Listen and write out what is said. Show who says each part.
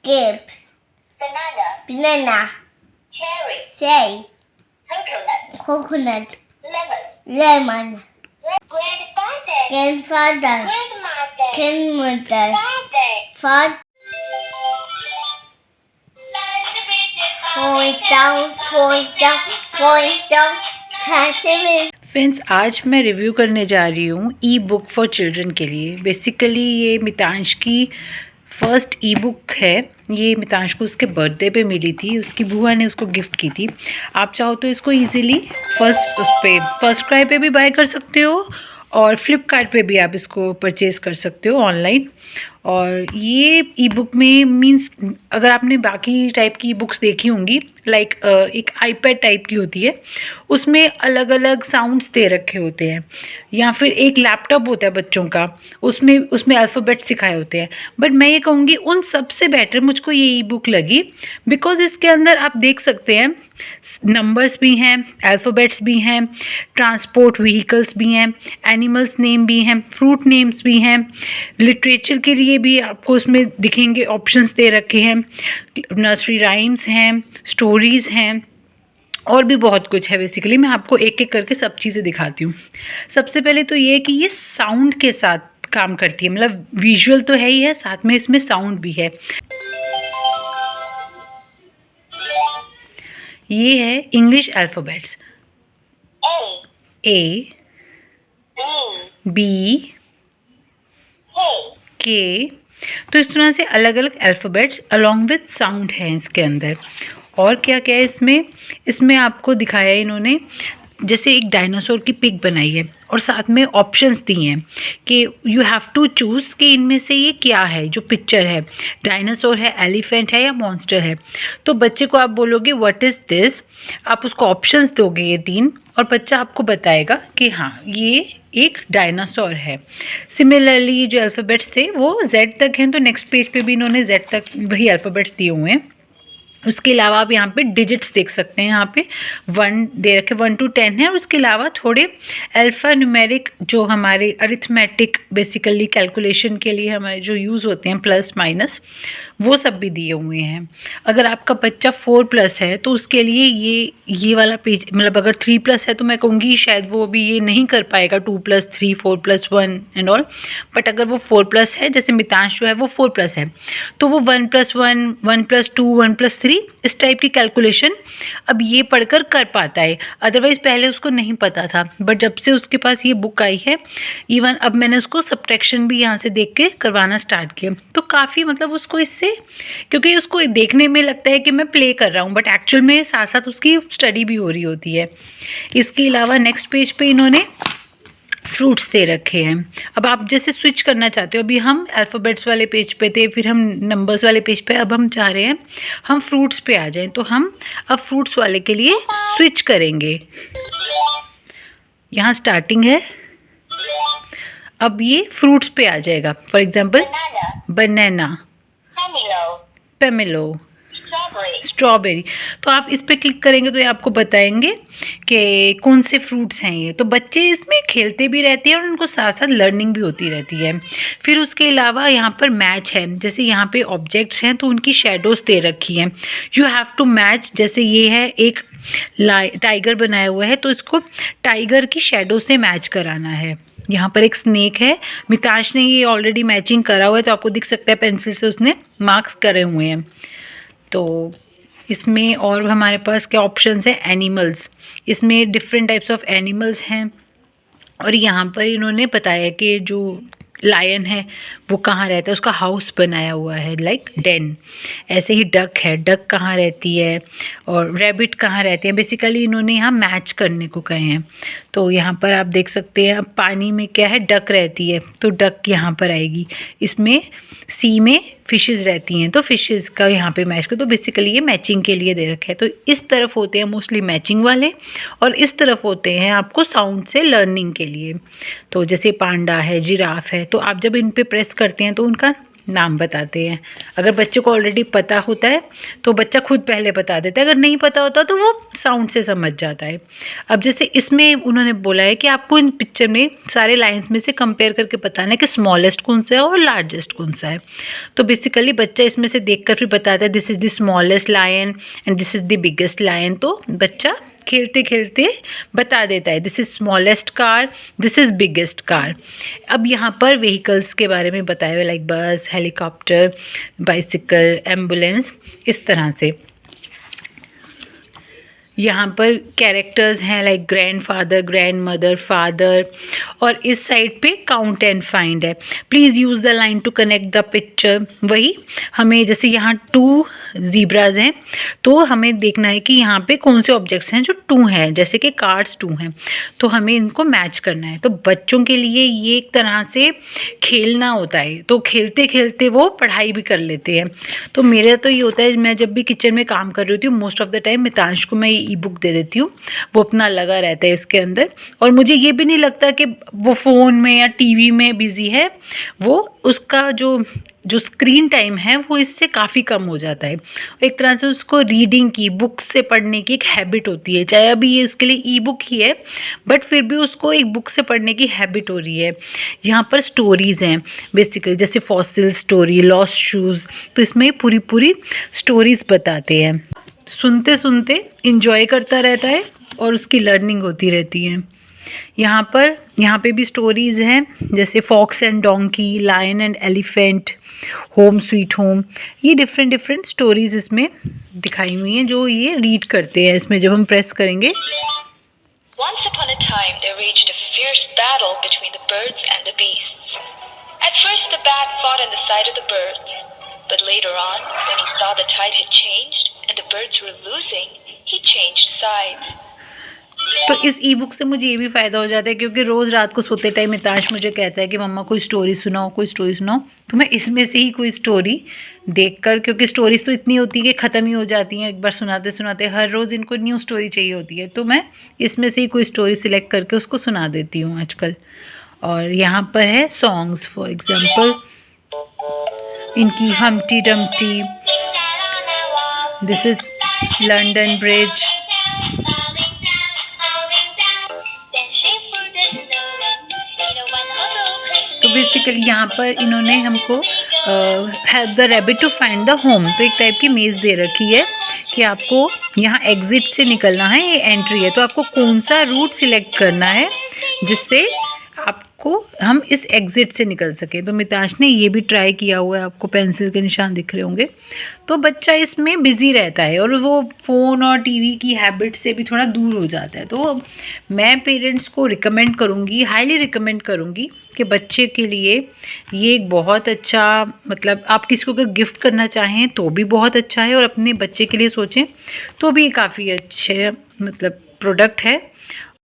Speaker 1: grapes, banana, cherry, coconut, lemon, grandfather, grandmother, father, fall down, fashion.
Speaker 2: Friends, आज मैं review करने जा रही हूँ ई बुक फॉर चिल्ड्रन के लिए। बेसिकली ये मितांश की फर्स्ट ई बुक है। ये मितांश को उसके बर्थडे पे मिली थी, उसकी बुआ ने उसको गिफ्ट की थी। आप चाहो तो इसको इजीली फर्स्ट क्राई पे भी बाय कर सकते हो और फ्लिपकार्ट पे भी आप इसको परचेज़ कर सकते हो ऑनलाइन। और ये ई बुक में मींस अगर आपने बाकी टाइप की बुक्स देखी होंगी, लाइक एक आईपैड टाइप की होती है, उसमें अलग अलग साउंड्स दे रखे होते हैं, या फिर एक लैपटॉप होता है बच्चों का, उसमें अल्फ़ाबेट सिखाए होते हैं। बट मैं ये कहूँगी उन सबसे बेटर मुझको ये ई बुक लगी, बिकॉज इसके अंदर आप देख सकते हैं नंबर्स भी हैं, अल्फ़ाबेट्स भी हैं, ट्रांसपोर्ट व्हीकल्स भी हैं, एनिमल्स नेम भी हैं, फ्रूट नेम्स भी हैं, लिटरेचर के लिए भी आपको उसमें दिखेंगे ऑप्शंस दे रखे हैं, नर्सरी राइम्स हैं, स्टोरीज़ हैं और भी बहुत कुछ है। बेसिकली मैं आपको एक एक करके सब चीज़ें दिखाती हूँ। सबसे पहले तो ये कि ये साउंड के साथ काम करती है, मतलब विजुअल तो है ही है, साथ में इसमें साउंड भी है। ये है इंग्लिश अल्फ़ाबेट्स, ए, बी, के। तो इस तरह से अलग अलग अल्फ़ाबेट्स अलॉन्ग विथ साउंड हैं इसके अंदर। और क्या क्या है इसमें आपको दिखाया है इन्होंने, जैसे एक डायनासोर की पिक बनाई है और साथ में ऑप्शंस दिए हैं कि यू हैव टू चूज़ कि इनमें से ये क्या है। जो पिक्चर है, डायनासोर है, एलिफेंट है या मॉन्स्टर है। तो बच्चे को आप बोलोगे व्हाट इज़ दिस, आप उसको ऑप्शंस दोगे ये 3, और बच्चा आपको बताएगा कि हाँ ये एक डायनासोर है। सिमिलरली ये जो अल्फ़ाबेट्स थे वो Z तक हैं, तो नेक्स्ट पेज पे भी इन्होंने Z तक वही अल्फ़ाबेट्स दिए हुए हैं। उसके अलावा आप यहाँ पे डिजिट्स देख सकते हैं, यहाँ पे 1 दे रखे, 1 to 10 है। और उसके अलावा थोड़े अल्फ़ा न्यूमेरिक जो हमारे अरिथमेटिक बेसिकली कैलकुलेशन के लिए हमारे जो यूज़ होते हैं, प्लस माइनस, वो सब भी दिए हुए हैं। अगर आपका बच्चा 4+ है तो उसके लिए ये वाला पेज, मतलब अगर 3+ है तो मैं कहूँगी शायद वो भी ये नहीं कर पाएगा 2+3 4+1 एंड ऑल। बट अगर वो 4+ है, जैसे मितांश जो है वो 4+ है, तो वो 1+1 1+2 1+3 इस टाइप की कैलकुलेशन अब ये पढ़कर कर पाता है। अदरवाइज़ पहले उसको नहीं पता था, बट जब से उसके पास ये बुक आई है, इवन अब मैंने उसको सब्ट्रैक्शन भी यहाँ से देख के करवाना स्टार्ट किया, तो काफ़ी मतलब उसको इससे, क्योंकि उसको देखने में लगता है कि मैं प्ले कर रहा हूँ, बट एक्चुअल में साथ साथ उसकी स्टडी भी हो रही होती है। इसके अलावा नेक्स्ट पेज पे इन्होंने फ्रूट्स दे रखे हैं। अब आप जैसे स्विच करना चाहते हो, अभी हम अल्फ़ाबेट्स वाले पेज पे थे, फिर हम नंबर्स वाले पेज पे, अब हम चाह रहे हैं हम फ्रूट्स पे आ जाएं, तो हम अब फ्रूट्स वाले के लिए स्विच करेंगे। यहाँ स्टार्टिंग है, अब ये फ्रूट्स पे आ जाएगा। For example banana, pomelo, strawberry. तो आप इस पर क्लिक करेंगे तो ये आपको बताएंगे कि कौन से फ्रूट्स हैं ये। तो बच्चे इसमें खेलते भी रहते हैं और उनको साथ साथ लर्निंग भी होती रहती है। फिर उसके अलावा यहाँ पर मैच है, जैसे यहाँ पे ऑब्जेक्ट्स हैं तो उनकी शेडोज़ दे रखी हैं। यू हैव टू मैच, जैसे ये है एक टाइगर बनाया हुआ है, तो इसको टाइगर की शेडो से मैच कराना है। यहाँ पर एक स्नेक है, मितांश ने ये ऑलरेडी मैचिंग करा हुआ है, तो आपको दिख सकता है पेंसिल से उसने मार्क्स करे हुए हैं। तो इसमें और हमारे पास क्या ऑप्शंस है, एनिमल्स, इसमें डिफरेंट टाइप्स ऑफ एनिमल्स हैं। और यहाँ पर इन्होंने बताया कि जो लायन है वो कहाँ रहता है, उसका हाउस बनाया हुआ है लाइक डेन। ऐसे ही डक है, डक कहाँ रहती है, और रैबिट कहाँ रहते हैं। बेसिकली इन्होंने यहाँ मैच करने को कहे हैं। तो यहाँ पर आप देख सकते हैं, पानी में क्या है, डक रहती है, तो डक यहाँ पर आएगी। इसमें सी में फिशेज़ रहती हैं, तो फिशेज़ का यहाँ पे मैच कर। तो बेसिकली ये मैचिंग के लिए दे रखा है। तो इस तरफ होते हैं मोस्टली मैचिंग वाले, और इस तरफ होते हैं आपको साउंड से लर्निंग के लिए। तो जैसे पांडा है, जिराफ है, तो आप जब इन पे प्रेस करते हैं तो उनका नाम बताते हैं। अगर बच्चे को ऑलरेडी पता होता है तो बच्चा खुद पहले बता देता है, अगर नहीं पता होता तो वो साउंड से समझ जाता है। अब जैसे इसमें उन्होंने बोला है कि आपको इन पिक्चर में सारे लाइंस में से कंपेयर करके बताना है कि स्मॉलेस्ट कौन सा है और लार्जेस्ट कौन सा है। तो बेसिकली बच्चा इसमें से देख कर फिर बताता है this is the smallest lion and this is the biggest lion. तो बच्चा खेलते खेलते बता देता है this is smallest car, this is biggest car. अब यहाँ पर व्हीकल्स के बारे में बताया हुआ लाइक बस, हेलीकॉप्टर, बाइसिकल, एम्बुलेंस, इस तरह से। यहाँ पर कैरेक्टर्स हैं लाइक ग्रैंडफादर, ग्रैंडमदर, फादर, और इस साइड पे काउंट एंड फाइंड है। Please use the line to connect the picture. वही हमें जैसे यहाँ 2 ज़ीब्राज हैं तो हमें देखना है कि यहाँ पे कौन से ऑब्जेक्ट्स हैं जो 2 हैं, जैसे कि कार्ड्स 2 हैं तो हमें इनको मैच करना है। तो बच्चों के लिए ये एक तरह से खेलना होता है, तो खेलते खेलते वो पढ़ाई भी कर लेते हैं। तो मेरा तो ये होता है, मैं जब भी किचन में काम कर रही होती हूँ most of the time Mitansh को मैं ई बुक दे देती हूँ, वो अपना लगा रहता है इसके अंदर, और मुझे ये भी नहीं लगता कि वो फ़ोन में या टीवी में बिज़ी है। वो उसका जो स्क्रीन टाइम है वो इससे काफ़ी कम हो जाता है। एक तरह से उसको रीडिंग की, बुक से पढ़ने की एक हैबिट होती है, चाहे अभी ये उसके लिए ई बुक ही है बट फिर भी उसको एक बुक से पढ़ने की हैबिट हो रही है। यहाँ पर स्टोरीज़ हैं बेसिकली, जैसे फॉसिल स्टोरी, लॉस्ट शूज़, तो इसमें पूरी स्टोरीज़ बताते हैं। सुनते सुनते इंजॉय करता रहता है और उसकी लर्निंग होती रहती है। यहाँ पे भी स्टोरीज़ हैं जैसे fox and donkey, lion and elephant, home sweet home. ये डिफरेंट स्टोरीज़ इसमें दिखाई हुई हैं जो ये रीड करते हैं। इसमें जब हम प्रेस करेंगे,
Speaker 3: Once upon a time there raged a fierce battle between the birds and the beasts. At first the bat fought on the side of the birds, but later on, when he saw the tide had changed and the birds were losing, he changed sides.
Speaker 2: तो इस ई book से मुझे ये भी फ़ायदा हो जाता है क्योंकि रोज़ रात को सोते टाइम मितांश मुझे कहता है कि मम्मा कोई स्टोरी सुनाओ, कोई स्टोरी सुनाओ, तो मैं इसमें से ही कोई स्टोरी देखकर, क्योंकि स्टोरीज़ तो इतनी होती है कि ख़त्म ही हो जाती हैं एक बार सुनाते सुनाते, हर रोज़ इनको न्यू स्टोरी चाहिए होती है, तो मैं इसमें से ही कोई स्टोरी सिलेक्ट करके उसको सुना देती हूँ आजकल। और यहाँ पर है सॉन्ग्स, फॉर एग्ज़ाम्पल इनकी humpty dumpty, this is London bridge. तो बेसिकली यहाँ पर इन्होंने हमको help the rabbit to find the home, तो एक टाइप की मेज़ दे रखी है कि आपको यहाँ एग्ज़िट से निकलना है, ये एंट्री है, तो आपको कौन सा रूट सिलेक्ट करना है जिससे आपको हम इस एग्ज़िट से निकल सकें। तो मितांश ने ये भी ट्राई किया हुआ है, आपको पेंसिल के निशान दिख रहे होंगे। तो बच्चा इसमें बिज़ी रहता है और वो फ़ोन और टीवी की हैबिट से भी थोड़ा दूर हो जाता है। तो मैं पेरेंट्स को रिकमेंड करूँगी, हाईली रिकमेंड करूँगी कि बच्चे के लिए ये एक बहुत अच्छा, मतलब आप किसी को अगर गिफ्ट करना चाहें तो भी बहुत अच्छा है, और अपने बच्चे के लिए सोचें तो भी काफ़ी अच्छे मतलब प्रोडक्ट है।